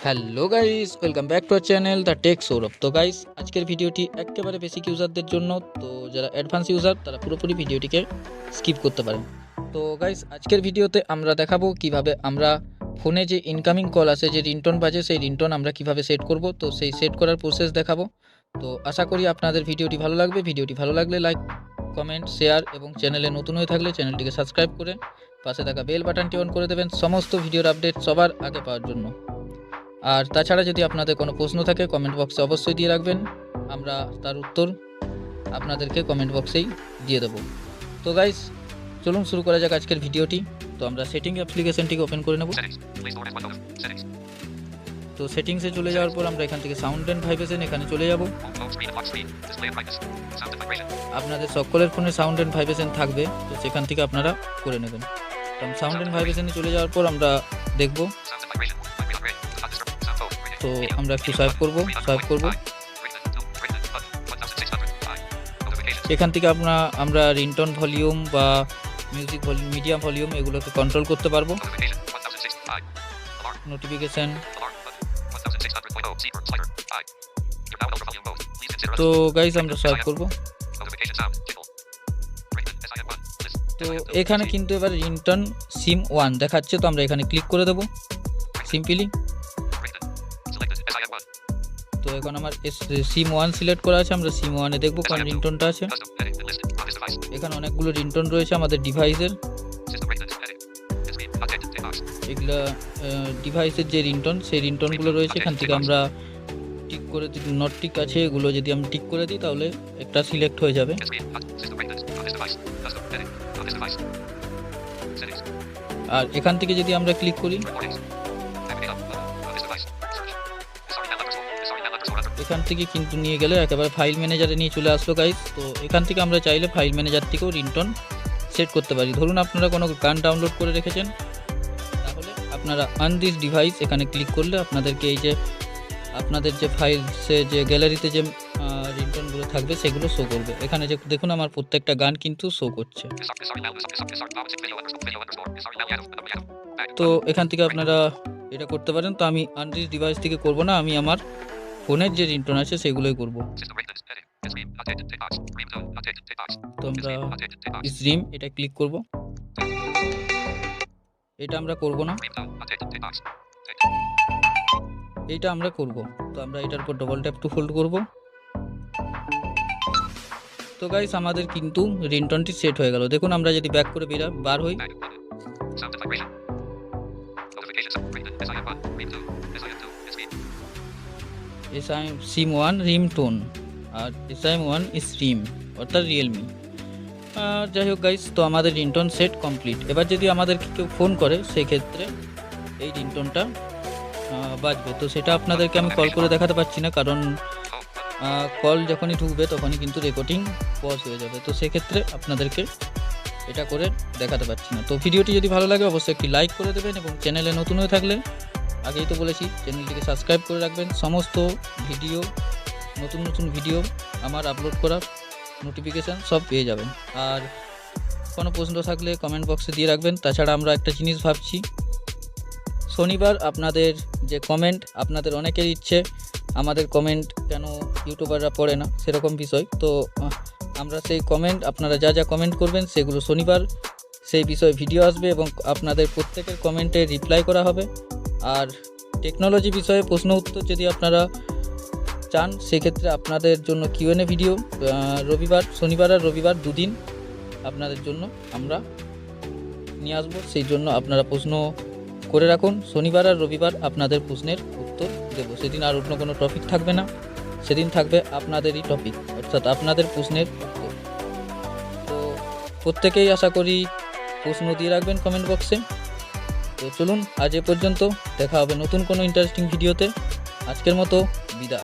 Hello guys, welcome back to our channel the tech Sourav. তো guys, আজকের ভিডিওটি একেবারে বেসিক ইউজারদের জন্য। তো যারা অ্যাডভান্স ইউজার তারা পুরোপুরি ভিডিওটিকে স্কিপ করতে পারেন। তো গাইস, আজকের ভিডিওতে আমরা দেখাবো কিভাবে আমরা ফোনে যে ইনকামিং কল আসে, যে রিংটোন বাজে, সেই রিংটোন আমরা কিভাবে সেট করব। তো সেই সেট করার প্রসেস দেখাবো। তো আশা করি আপনাদের ভিডিওটি ভালো লাগবে। ভিডিওটি ভালো লাগলে লাইক, কমেন্ট, শেয়ার এবং চ্যানেলে নতুন হয়ে থাকলে চ্যানেলটিকে সাবস্ক্রাইব করে পাশে থাকা বেল বাটনটি অন করে দেবেন সমস্ত ভিডিওর আপডেট সবার আগে পাওয়ার জন্য। আর তাছাড়া যদি আপনাদের কোনো প্রশ্ন থাকে কমেন্ট বক্সে অবশ্যই দিয়ে রাখবেন, আমরা তার উত্তর আপনাদেরকে কমেন্ট বক্সেই দিয়ে দেবো। তো গাইস, চলুন শুরু করা যাক আজকের ভিডিওটি। তো আমরা সেটিং অ্যাপ্লিকেশনটিকে ওপেন করে নেব। তো সেটিংসে চলে যাওয়ার পর আমরা এখান থেকে সাউন্ড অ্যান্ড ভাইব্রেশন এখানে চলে যাব। আপনাদের সকলের ফোনে সাউন্ড অ্যান্ড ভাইব্রেশন থাকবে, তো সেখান থেকে আপনারা করে নেবেন। তো সাউন্ড অ্যান্ড ভাইব্রেশনে চলে যাওয়ার পর আমরা দেখব। তো আমরা একটু সোয়াইপ করব। এখান থেকে আমরা রিংটোন ভলিউম বা মিউজিক ভলিউম, মিডিয়াম ভলিউম এগুলোকে কন্ট্রোল করতে পারবো। নোটিফিকেশন। তো গাইস, আমরা সোয়াইপ করব। তো এখানে কিন্তু এবার রিংটোন সিম 1 দেখাচ্ছে, তো আমরা এখানে ক্লিক করে দেব সিম্পলি। তো এখন আমার সিম 1 সিলেক্ট করা আছে, আমরা সিম 1 এ দেখব কোন রিংটোনটা আছে। এখানে অনেকগুলো রিংটোন রয়েছে আমাদের ডিভাইসের। এগুলা ডিভাইসের যে রিংটোন, সেই রিংটোনগুলো রয়েছে। এখান থেকে আমরা টিক করে দিই, নট টিক আছে এগুলো যদি আমি টিক করে দিই তাহলে একটা সিলেক্ট হয়ে যাবে। আর এখান থেকে যদি আমরা ক্লিক করি, এখান থেকে কিন্তু নিয়ে গেলে একেবারে ফাইল ম্যানেজারে নিয়ে চলে আসলো গাইস। তো এখান থেকে আমরা চাইলে ফাইল ম্যানেজার থেকেও রিংটোন সেট করতে পারি। ধরুন আপনারা কোনো গান ডাউনলোড করে রেখেছেন, তাহলে আপনারা অন দিস ডিভাইস এখানে ক্লিক করলে আপনাদেরকে এই যে আপনাদের যে ফাইলসে যে গ্যালারিতে যে রিংটোনগুলো থাকবে সেগুলো শো করবে। এখানে যে দেখুন আমার প্রত্যেকটা গান কিন্তু শো করছে। তো এখান থেকে আপনারা এটা করতে পারেন। তো আমি অন দিস ডিভাইস থেকে করব না, আমি আমার ফোনের যে রিংটোন আছে সেগুলোই করব। তো আমরা স্ট্রিম এটা ক্লিক করব, এটা আমরা করব না, এইটা আমরা করব। তো আমরা এটার উপর ডবল ট্যাপ টু হোল্ড করব। তো গাইস, আমাদের কিন্তু রিংটোনটি সেট হয়ে গেল। দেখুন আমরা যদি ব্যাক করে বার হই, সিম 1 রিংটোন আর SIM1 স্ট্রিম অর্থাৎ রিয়েলমি। যাই হোক গাইস, তো আমাদের রিংটোন সেট কমপ্লিট। এবার যদি আমাদেরকে কেউ ফোন করে সেক্ষেত্রে এই রিংটোনটা বাজবে। তো সেটা আপনাদেরকে আমি কল করে দেখাতে পারছি না, কারণ কল যখনই ঢুকবে তখনই কিন্তু রেকর্ডিং পজ হয়ে যাবে। তো সেক্ষেত্রে আপনাদেরকে এটা করে দেখাতে পারছি না। তো ভিডিওটি যদি ভালো লাগে অবশ্যই একটি লাইক করে দেবেন এবং চ্যানেলে নতুন হয়ে থাকলে আগেই তো বলেছি চ্যানেলটিকে সাবস্ক্রাইব করে রাখবেন। সমস্ত ভিডিও, নতুন ভিডিও আমার আপলোড করার নোটিফিকেশান সব পেয়ে যাবেন। আর কোনো প্রশ্ন থাকলে কমেন্ট বক্সে দিয়ে রাখবেন। তাছাড়া আমরা একটা জিনিস ভাবছি, শনিবার আপনাদের যে কমেন্ট, আপনাদের অনেকের ইচ্ছে আমাদের কমেন্ট কেন ইউটিউবাররা পড়ে না, সেরকম বিষয়। তো আমরা সেই কমেন্ট, আপনারা যা যা কমেন্ট করবেন সেগুলো শনিবার সেই বিষয়ে ভিডিও আসবে এবং আপনাদের প্রত্যেকের কমেন্টে রিপ্লাই করা হবে। আর টেকনোলজি বিষয়ে প্রশ্ন উত্তর যদি আপনারা চান সেক্ষেত্রে আপনাদের জন্য Q&A ভিডিও শনিবার আর রবিবার দুদিন আপনাদের জন্য আমরা নিয়ে আসবো। সেই জন্য আপনারা প্রশ্ন করে রাখুন। শনিবার আর রবিবার আপনাদের প্রশ্নের উত্তর দেব। সেদিন আর অন্য কোনো টপিক থাকবে না, সেদিন থাকবে আপনাদেরই টপিক, অর্থাৎ আপনাদের প্রশ্নের উত্তর। তো প্রত্যেকেই আশা করি প্রশ্ন দিয়ে রাখবেন কমেন্ট বক্সে। তো চলুন আজ এ পর্যন্ত, দেখা হবে নতুন কোনো ইন্টারেস্টিং ভিডিওতে। আজকের মতো